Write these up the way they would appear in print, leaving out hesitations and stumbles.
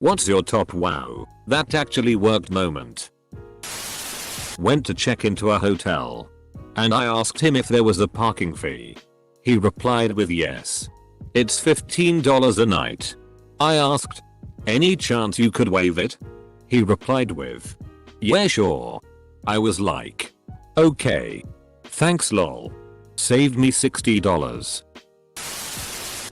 What's your top wow, that actually worked moment? Went to check into a hotel. And I asked him if there was a parking fee. He replied with yes. It's $15 a night. I asked, any chance you could waive it? He replied with, yeah sure. I was like, okay. Thanks lol. Saved me $60.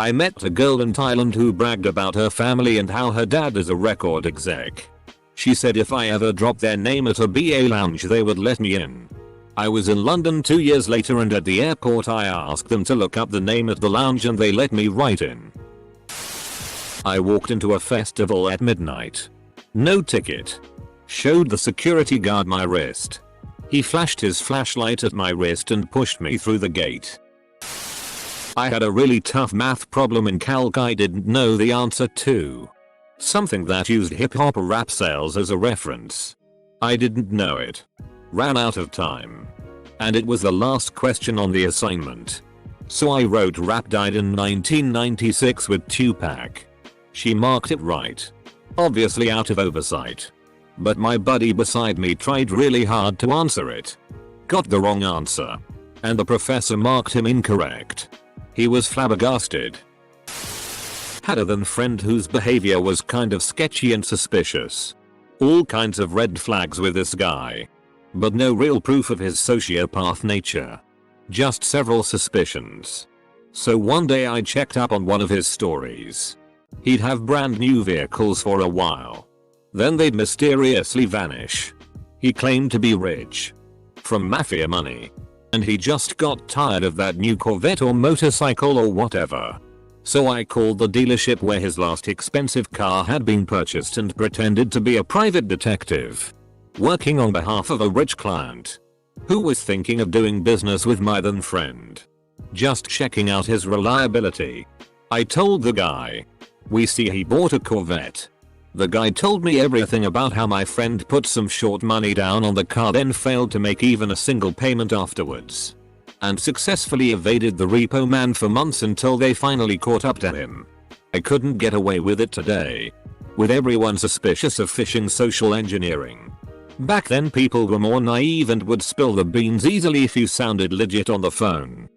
I met a girl in Thailand who bragged about her family and how her dad is a record exec. She said if I ever dropped their name at a BA lounge they would let me in. I was in London 2 years later and at the airport I asked them to look up the name at the lounge and they let me right in. I walked into a festival at midnight. No ticket. Showed the security guard my wrist. He flashed his flashlight at my wrist and pushed me through the gate. I had a really tough math problem in calc I didn't know the answer to. Something that used hip hop rap sales as a reference. I didn't know it. Ran out of time. And it was the last question on the assignment. So I wrote rap died in 1996 with Tupac. She marked it right. Obviously out of oversight. But my buddy beside me tried really hard to answer it. Got the wrong answer. And the professor marked him incorrect. He was flabbergasted. Had a then friend whose behavior was kind of sketchy and suspicious. All kinds of red flags with this guy. But no real proof of his sociopath nature. Just several suspicions. So one day I checked up on one of his stories. He'd have brand new vehicles for a while. Then they'd mysteriously vanish. He claimed to be rich. From mafia money. And he just got tired of that new Corvette or motorcycle or whatever. So I called the dealership where his last expensive car had been purchased and pretended to be a private detective. Working on behalf of a rich client. Who was thinking of doing business with my then friend. Just checking out his reliability. I told the guy. We see he bought a Corvette. The guy told me everything about how my friend put some short money down on the car then failed to make even a single payment afterwards. And successfully evaded the repo man for months until they finally caught up to him. I couldn't get away with it today. With everyone suspicious of phishing social engineering. Back then people were more naive and would spill the beans easily if you sounded legit on the phone.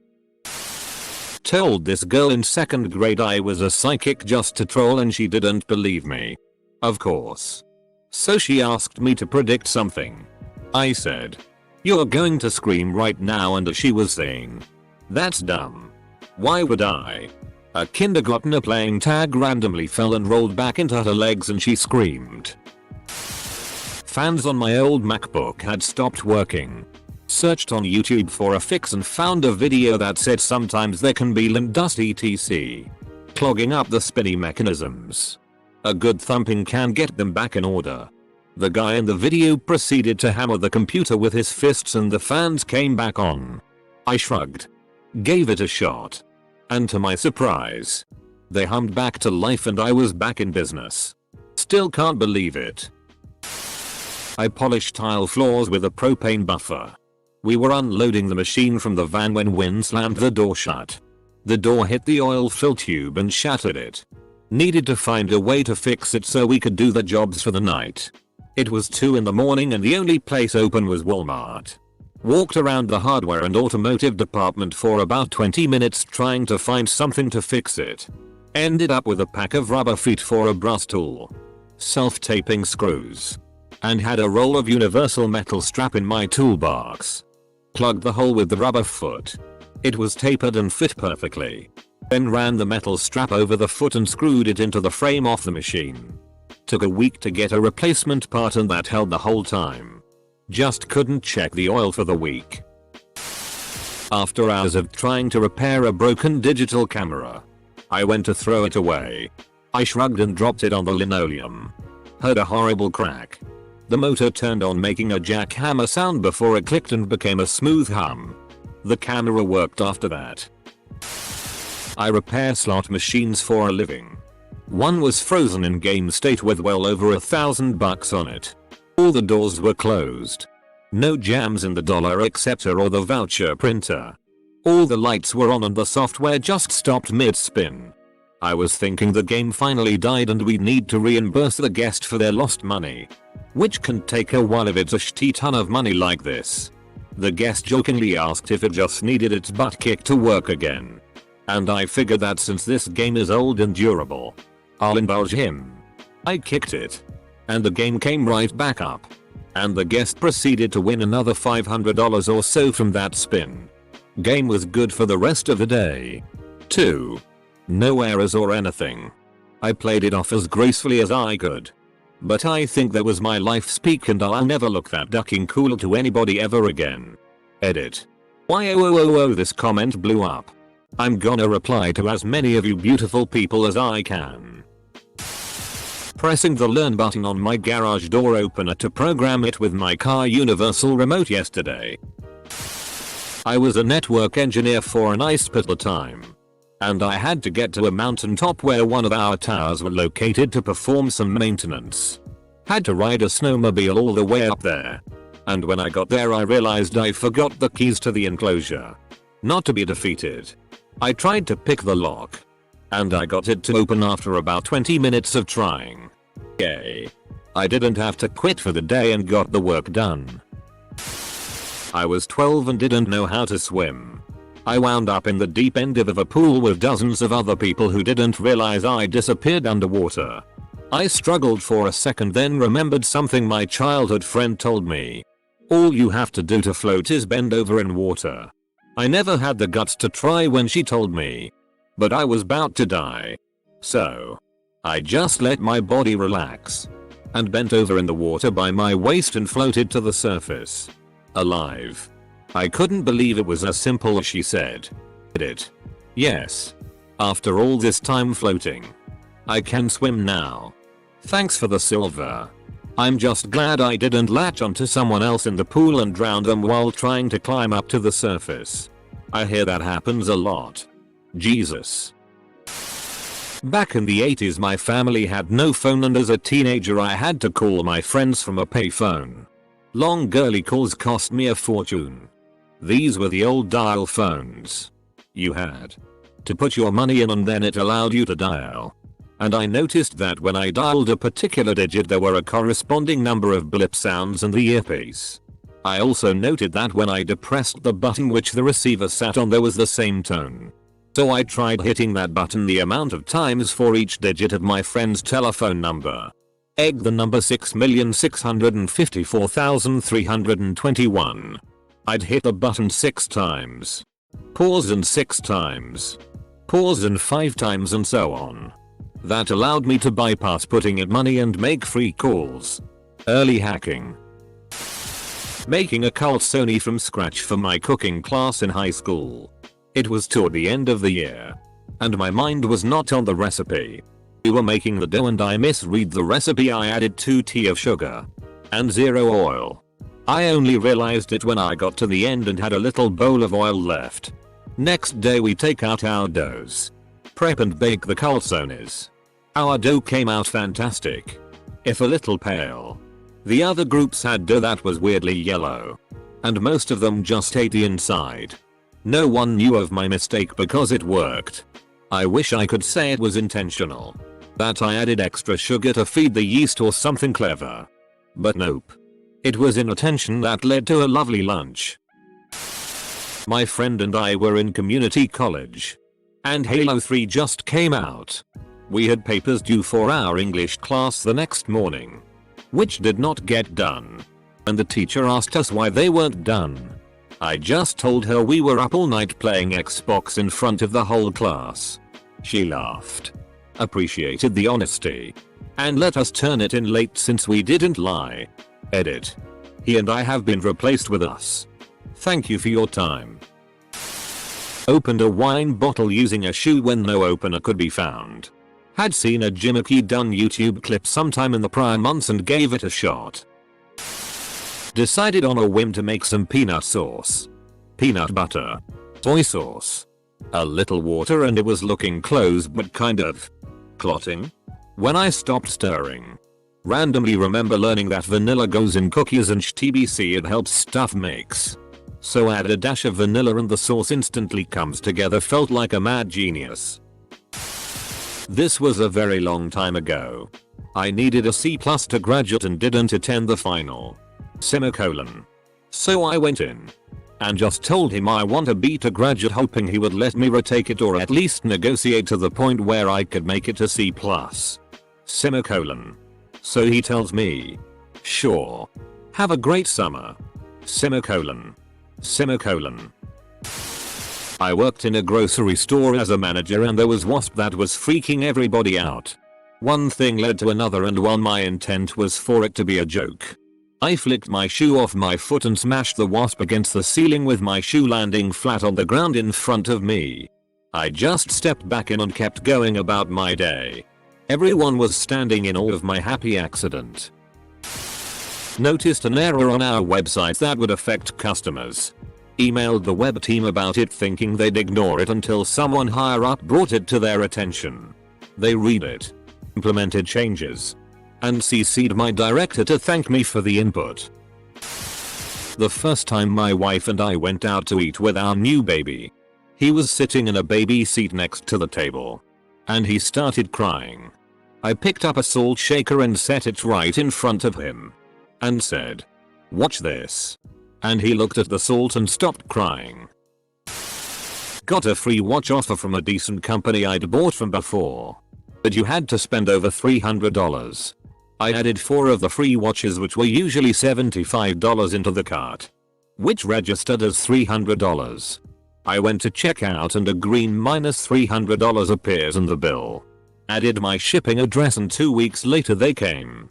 Told this girl in 2nd grade I was a psychic just to troll and she didn't believe me. Of course. So she asked me to predict something. I said, you're going to scream right now, and she was saying, that's dumb. Why would I? A kindergartner playing tag randomly fell and rolled back into her legs and she screamed. Fans on my old MacBook had stopped working. Searched on YouTube for a fix and found a video that said sometimes there can be lint dust etc. clogging up the spinny mechanisms. A good thumping can get them back in order. The guy in the video proceeded to hammer the computer with his fists and the fans came back on. I shrugged. Gave it a shot. And to my surprise, they hummed back to life and I was back in business. Still can't believe it. I polished tile floors with a propane buffer. We were unloading the machine from the van when wind slammed the door shut. The door hit the oil fill tube and shattered it. Needed to find a way to fix it so we could do the jobs for the night. It was 2 in the morning and the only place open was Walmart. Walked around the hardware and automotive department for about 20 minutes trying to find something to fix it. Ended up with a pack of rubber feet for a brass tool. Self-taping screws. And had a roll of universal metal strap in my toolbox. Plugged the hole with the rubber foot. It was tapered and fit perfectly. Then ran the metal strap over the foot and screwed it into the frame of the machine. Took a week to get a replacement part and that held the whole time. Just couldn't check the oil for the week. After hours of trying to repair a broken digital camera, I went to throw it away. I shrugged and dropped it on the linoleum. Heard a horrible crack. The motor turned on making a jackhammer sound before it clicked and became a smooth hum. The camera worked after that. I repair slot machines for a living. One was frozen in game state with well over $1,000 on it. All the doors were closed. No jams in the dollar acceptor or the voucher printer. All the lights were on and the software just stopped mid-spin. I was thinking the game finally died and we'd need to reimburse the guest for their lost money. Which can take a while if it's a shitty ton of money like this. The guest jokingly asked if it just needed its butt kicked to work again. And I figured that since this game is old and durable, I'll indulge him. I kicked it. And the game came right back up. And the guest proceeded to win another $500 or so from that spin. Game was good for the rest of the day. 2. No errors or anything. I played it off as gracefully as I could. But I think that was my life's peak and I'll never look that ducking cool to anybody ever again. Edit. Why this comment blew up. I'm gonna reply to as many of you beautiful people as I can. Pressing the learn button on my garage door opener to program it with my car universal remote yesterday. I was a network engineer for an ISP at the time. And I had to get to a mountaintop where one of our towers were located to perform some maintenance. Had to ride a snowmobile all the way up there. And when I got there I realized I forgot the keys to the enclosure. Not to be defeated, I tried to pick the lock. And I got it to open after about 20 minutes of trying. Yay. I didn't have to quit for the day and got the work done. I was 12 and didn't know how to swim. I wound up in the deep end of a pool with dozens of other people who didn't realize I disappeared underwater. I struggled for a second then remembered something my childhood friend told me. All you have to do to float is bend over in water. I never had the guts to try when she told me. But I was about to die. So I just let my body relax. And bent over in the water by my waist and floated to the surface. Alive. I couldn't believe it was as simple as she said. It. Yes. After all this time floating, I can swim now. Thanks for the silver. I'm just glad I didn't latch onto someone else in the pool and drown them while trying to climb up to the surface. I hear that happens a lot. Jesus. Back in the 80s my family had no phone and as a teenager I had to call my friends from a payphone. Long girly calls cost me a fortune. These were the old dial phones. You had to put your money in and then it allowed you to dial. And I noticed that when I dialed a particular digit there were a corresponding number of blip sounds in the earpiece. I also noted that when I depressed the button which the receiver sat on there was the same tone. So I tried hitting that button the amount of times for each digit of my friend's telephone number. Egg the number 6,654,321. I'd hit the button 6 times. Pause and 6 times. Pause and 5 times and so on. That allowed me to bypass putting in money and make free calls. Early hacking. Making a cult Sony from scratch for my cooking class in high school. It was toward the end of the year. And my mind was not on the recipe. We were making the dough and I misread the recipe. I added 2 tea of sugar. And 0 oil. I only realized it when I got to the end and had a little bowl of oil left. Next day we take out our doughs. Prep and bake the calzones. Our dough came out fantastic. If a little pale. The other groups had dough that was weirdly yellow. And most of them just ate the inside. No one knew of my mistake because it worked. I wish I could say it was intentional. That I added extra sugar to feed the yeast or something clever. But nope. It was inattention that led to a lovely lunch. My friend and I were in community college. And Halo 3 just came out. We had papers due for our English class the next morning. Which did not get done. And the teacher asked us why they weren't done. I just told her we were up all night playing Xbox in front of the whole class. She laughed. Appreciated the honesty. And let us turn it in late since we didn't lie. Edit. He and I have been replaced with us. Thank you for your time. Opened a wine bottle using a shoe when no opener could be found. Had seen a Jimmy Dunn YouTube clip sometime in the prior months and gave it a shot. Decided on a whim to make some peanut sauce. Peanut butter. Soy sauce. A little water and it was looking close but kind of clotting. When I stopped stirring. Randomly remember learning that vanilla goes in cookies and TBC it helps stuff mix. So add a dash of vanilla and the sauce instantly comes together. Felt like a mad genius. This was a very long time ago. I needed a C+ to graduate and didn't attend the final. Semicolon. So I went in and just told him I want a B to graduate, hoping he would let me retake it or at least negotiate to the point where I could make it a C+. Semicolon. So he tells me, sure. Have a great summer. Semicolon. Semicolon. I worked in a grocery store as a manager and there was wasp that was freaking everybody out. One thing led to another and while my intent was for it to be a joke, I flicked my shoe off my foot and smashed the wasp against the ceiling with my shoe landing flat on the ground in front of me. I just stepped back in and kept going about my day. Everyone was standing in awe of my happy accident. Noticed an error on our website that would affect customers. Emailed the web team about it thinking they'd ignore it until someone higher up brought it to their attention. They read it, implemented changes, and CC'd my director to thank me for the input. The first time my wife and I went out to eat with our new baby, he was sitting in a baby seat next to the table, and he started crying. I picked up a salt shaker and set it right in front of him and said, "Watch this." And he looked at the salt and stopped crying. Got a free watch offer from a decent company I'd bought from before, but you had to spend over $300. I added 4 of the free watches, which were usually $75, into the cart, which registered as $300. I went to check out and a green -$300 appears in the bill. Added my shipping address and 2 weeks later they came.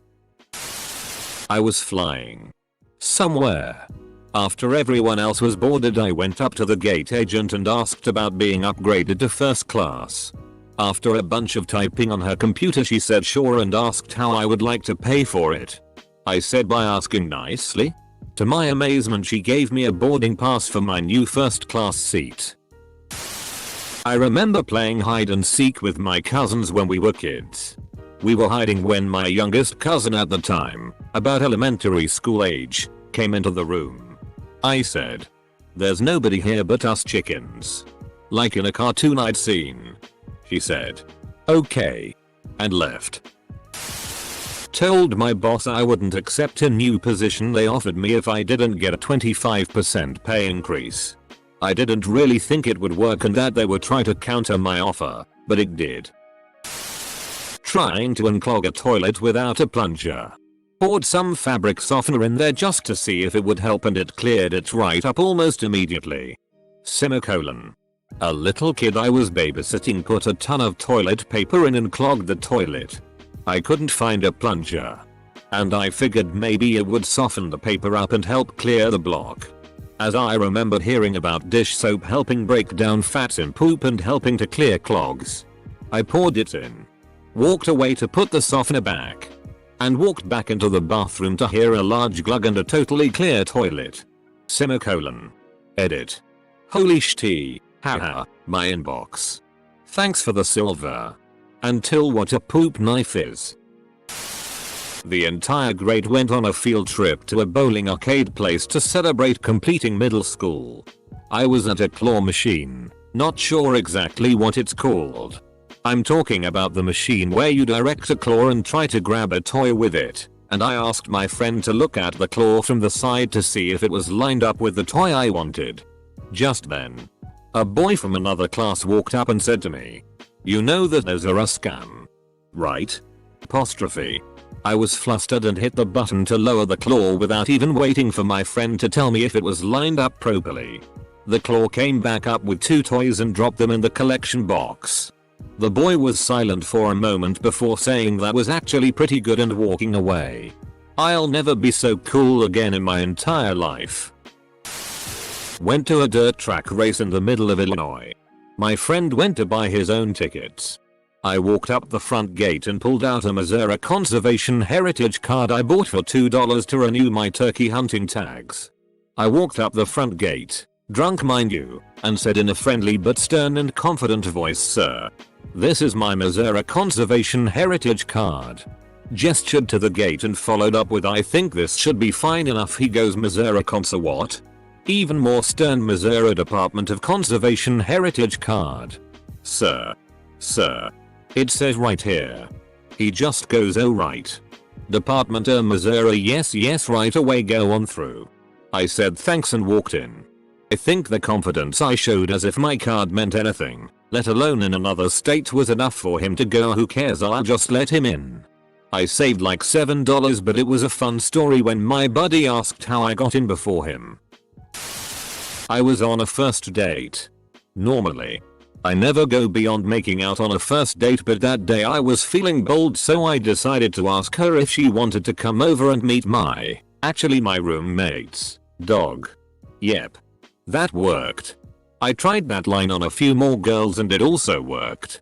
I was flying somewhere. After everyone else was boarded, I went up to the gate agent and asked about being upgraded to first class. After a bunch of typing on her computer, she said sure and asked how I would like to pay for it. I said by asking nicely. To my amazement, she gave me a boarding pass for my new first class seat. I remember playing hide and seek with my cousins when we were kids. We were hiding when my youngest cousin at the time, about elementary school age, came into the room. I said, "There's nobody here but us chickens, like in a cartoon I'd seen." She said, "Okay," and left. Told my boss I wouldn't accept a new position they offered me if I didn't get a 25% pay increase. I didn't really think it would work and that they would try to counter my offer, but it did. Trying to unclog a toilet without a plunger. Poured some fabric softener in there just to see if it would help and it cleared it right up almost immediately. Semicolon. A little kid I was babysitting put a ton of toilet paper in and clogged the toilet. I couldn't find a plunger, and I figured maybe it would soften the paper up and help clear the block. As I remembered hearing about dish soap helping break down fats in poop and helping to clear clogs. I poured it in, walked away to put the softener back, and walked back into the bathroom to hear a large glug and a totally clear toilet. Semicolon. Edit. Holy shit, haha, my inbox. Thanks for the silver. Until what a poop knife is. The entire grade went on a field trip to a bowling arcade place to celebrate completing middle school. I was at a claw machine, not sure exactly what it's called. I'm talking about the machine where you direct a claw and try to grab a toy with it, and I asked my friend to look at the claw from the side to see if it was lined up with the toy I wanted. Just then, a boy from another class walked up and said to me, "You know that those are a scam, right?" Apostrophe. I was flustered and hit the button to lower the claw without even waiting for my friend to tell me if it was lined up properly. The claw came back up with 2 toys and dropped them in the collection box. The boy was silent for a moment before saying that was actually pretty good and walking away. I'll never be so cool again in my entire life. Went to a dirt track race in the middle of Illinois. My friend went to buy his own tickets. I walked up the front gate and pulled out a Missouri Conservation Heritage card I bought for $2 to renew my turkey hunting tags. I walked up the front gate, drunk mind you, and said in a friendly but stern and confident voice, "Sir, this is my Missouri Conservation Heritage card." Gestured to the gate and followed up with, "I think this should be fine enough." He goes, "Missouri Conser what?" Even more stern, "Missouri Department of Conservation Heritage card." Sir. It says right here. He just goes, oh right. Department Missouri, yes right away, go on through. I said thanks and walked in. I think the confidence I showed, as if my card meant anything, let alone in another state, was enough for him to go, who cares, I'll just let him in. I saved like $7, but it was a fun story when my buddy asked how I got in before him. I was on a first date. Normally, I never go beyond making out on a first date, but that day I was feeling bold, so I decided to ask her if she wanted to come over and meet my roommate's dog. Yep. That worked. I tried that line on a few more girls and it also worked.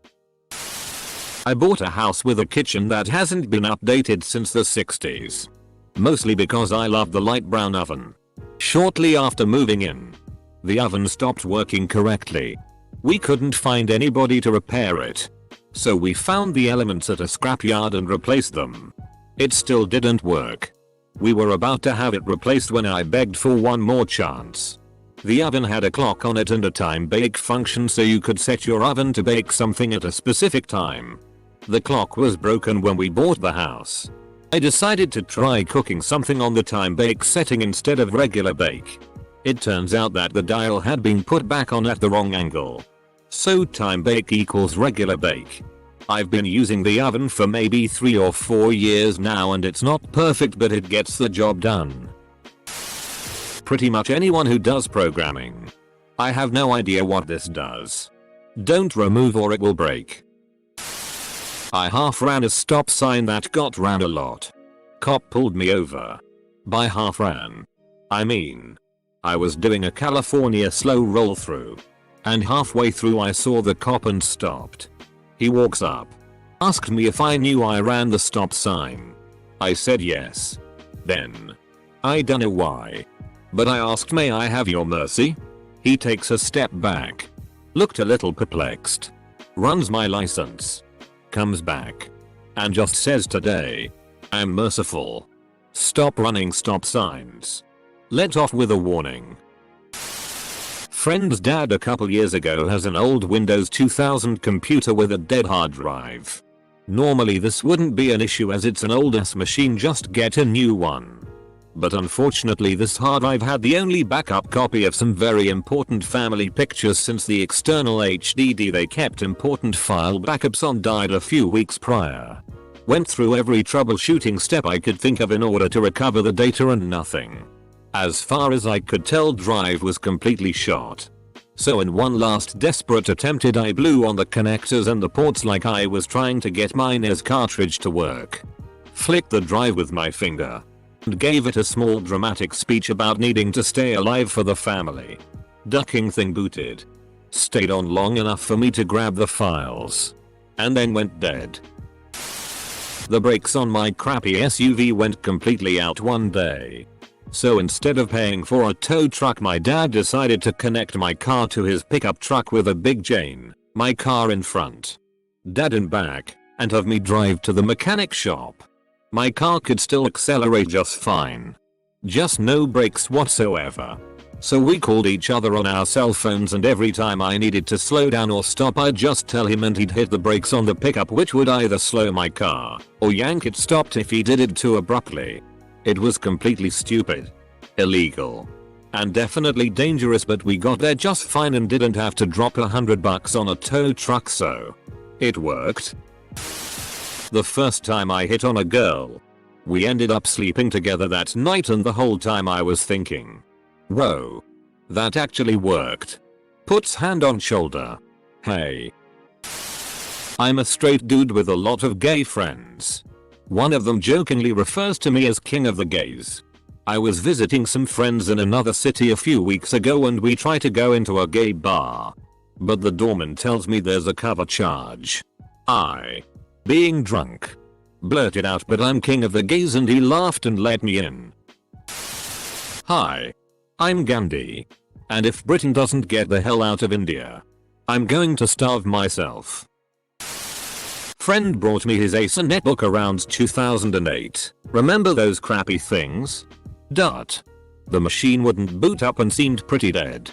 I bought a house with a kitchen that hasn't been updated since the 60s. Mostly because I love the light brown oven. Shortly after moving in, the oven stopped working correctly. We couldn't find anybody to repair it. So we found the elements at a scrapyard and replaced them. It still didn't work. We were about to have it replaced when I begged for one more chance. The oven had a clock on it and a time bake function, so you could set your oven to bake something at a specific time. The clock was broken when we bought the house. I decided to try cooking something on the time bake setting instead of regular bake. It turns out that the dial had been put back on at the wrong angle. So time bake equals regular bake. I've been using the oven for maybe 3 or 4 years now and it's not perfect, but it gets the job done. Pretty much anyone who does programming. I have no idea what this does. Don't remove or it will break. I half ran a stop sign that got ran a lot. Cop pulled me over. By half ran, I mean, I was doing a California slow roll through. And halfway through I saw the cop and stopped. He walks up. Asked me if I knew I ran the stop sign. I said yes. Then, I don't know why, but I asked, may I have your mercy? He takes a step back. Looked a little perplexed. Runs my license. Comes back. And just says, today, I'm merciful. Stop running stop signs. Let off with a warning. Friend's dad a couple years ago has an old Windows 2000 computer with a dead hard drive. Normally this wouldn't be an issue as it's an old ass machine, just get a new one. But unfortunately this hard drive had the only backup copy of some very important family pictures since the external HDD they kept important file backups on died a few weeks prior. Went through every troubleshooting step I could think of in order to recover the data and nothing. As far as I could tell, drive was completely shot. So in one last desperate attempt I blew on the connectors and the ports like I was trying to get my NES cartridge to work. Flicked the drive with my finger. And gave it a small dramatic speech about needing to stay alive for the family. Ducking thing booted. Stayed on long enough for me to grab the files. And then went dead. The brakes on my crappy SUV went completely out one day. So instead of paying for a tow truck, my dad decided to connect my car to his pickup truck with a big chain, my car in front, dad in back, and have me drive to the mechanic shop. My car could still accelerate just fine. Just no brakes whatsoever. So we called each other on our cell phones, and every time I needed to slow down or stop I'd just tell him and he'd hit the brakes on the pickup, which would either slow my car or yank it stopped if he did it too abruptly. It was completely stupid, illegal, and definitely dangerous, but we got there just fine and didn't have to drop $100 on a tow truck, so it worked. The first time I hit on a girl, we ended up sleeping together that night, and the whole time I was thinking, whoa, that actually worked. Puts hand on shoulder. Hey. I'm a straight dude with a lot of gay friends. One of them jokingly refers to me as king of the gays. I was visiting some friends in another city a few weeks ago and we try to go into a gay bar. But the doorman tells me there's a cover charge. I, being drunk, blurted out, but I'm king of the gays, and he laughed and let me in. Hi. I'm Gandhi. And if Britain doesn't get the hell out of India, I'm going to starve myself. Friend brought me his Acer netbook around 2008. Remember those crappy things? The machine wouldn't boot up and seemed pretty dead.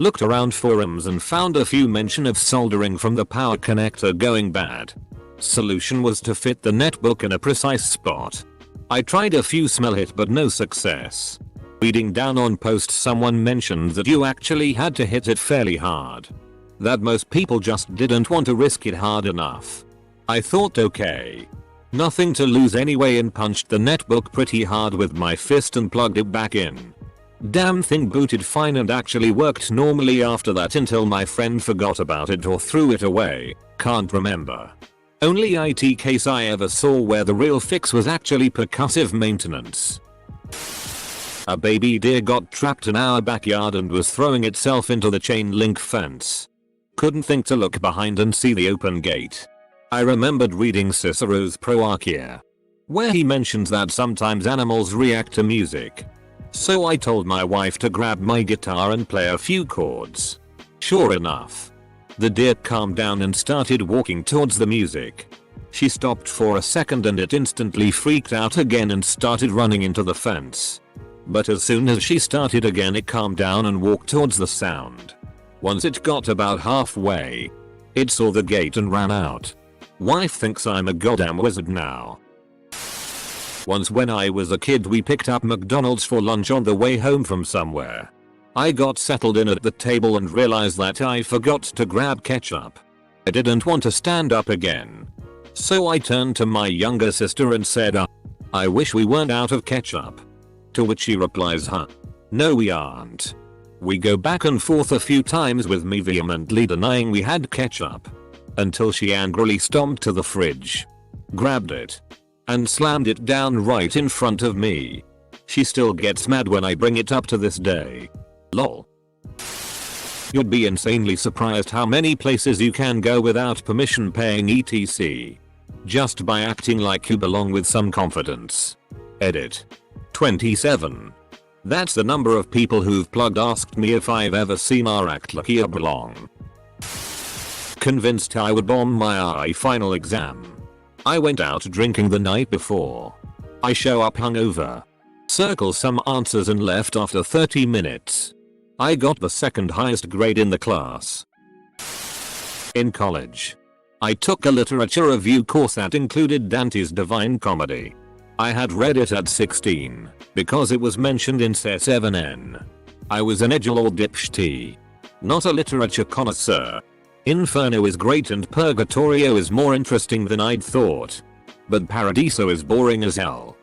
Looked around forums and found a few mention of soldering from the power connector going bad. Solution was to fit the netbook in a precise spot. I tried a few smell hit but no success. Reading down on post someone mentioned that you actually had to hit it fairly hard. That most people just didn't want to risk it hard enough. I thought okay. Nothing to lose anyway and punched the netbook pretty hard with my fist and plugged it back in. Damn thing booted fine and actually worked normally after that until my friend forgot about it or threw it away, can't remember. Only IT case I ever saw where the real fix was actually percussive maintenance. A baby deer got trapped in our backyard and was throwing itself into the chain link fence. Couldn't think to look behind and see the open gate. I remembered reading Cicero's Proarchia, where he mentions that sometimes animals react to music. So I told my wife to grab my guitar and play a few chords. Sure enough, the deer calmed down and started walking towards the music. She stopped for a second and it instantly freaked out again and started running into the fence. But as soon as she started again it calmed down and walked towards the sound. Once it got about halfway, it saw the gate and ran out. Wife thinks I'm a goddamn wizard now. Once when I was a kid we picked up McDonald's for lunch on the way home from somewhere. I got settled in at the table and realized that I forgot to grab ketchup. I didn't want to stand up again. So I turned to my younger sister and said, I wish we weren't out of ketchup. To which she replies, no we aren't. We go back and forth a few times with me vehemently denying we had ketchup. Until she angrily stomped to the fridge, grabbed it, and slammed it down right in front of me. She still gets mad when I bring it up to this day. Lol. You'd be insanely surprised how many places you can go without permission paying etc. Just by acting like you belong with some confidence. Edit. 27. That's the number of people who've plugged asked me if I've ever seen or act like I belong. Convinced I would bomb my RI final exam. I went out drinking the night before. I show up hungover, circle some answers and left after 30 minutes. I got the second highest grade in the class. In college, I took a literature review course that included Dante's Divine Comedy. I had read it at 16 because it was mentioned in C7N. I was an edgelord dipshit, not a literature connoisseur. Inferno is great and Purgatorio is more interesting than I'd thought. But Paradiso is boring as hell.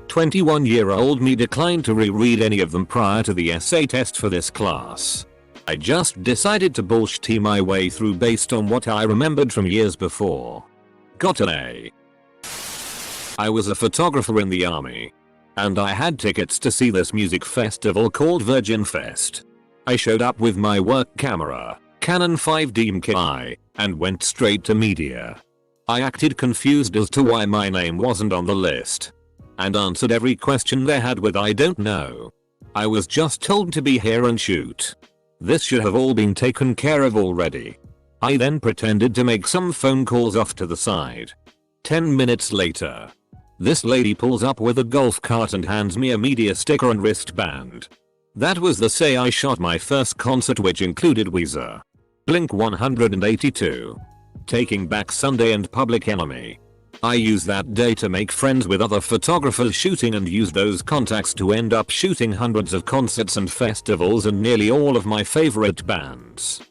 21-year-old me declined to reread any of them prior to the essay test for this class. I just decided to bullshit my way through based on what I remembered from years before. Got an A. I was a photographer in the army, and I had tickets to see this music festival called Virgin Fest. I showed up with my work camera, Canon 5D Mark I, and went straight to media. I acted confused as to why my name wasn't on the list, and answered every question they had with I don't know. I was just told to be here and shoot. This should have all been taken care of already. I then pretended to make some phone calls off to the side. 10 minutes later, this lady pulls up with a golf cart and hands me a media sticker and wristband. That was the day I shot my first concert, which included Weezer, Blink 182, Taking Back Sunday and Public Enemy. I used that day to make friends with other photographers shooting and used those contacts to end up shooting hundreds of concerts and festivals and nearly all of my favorite bands.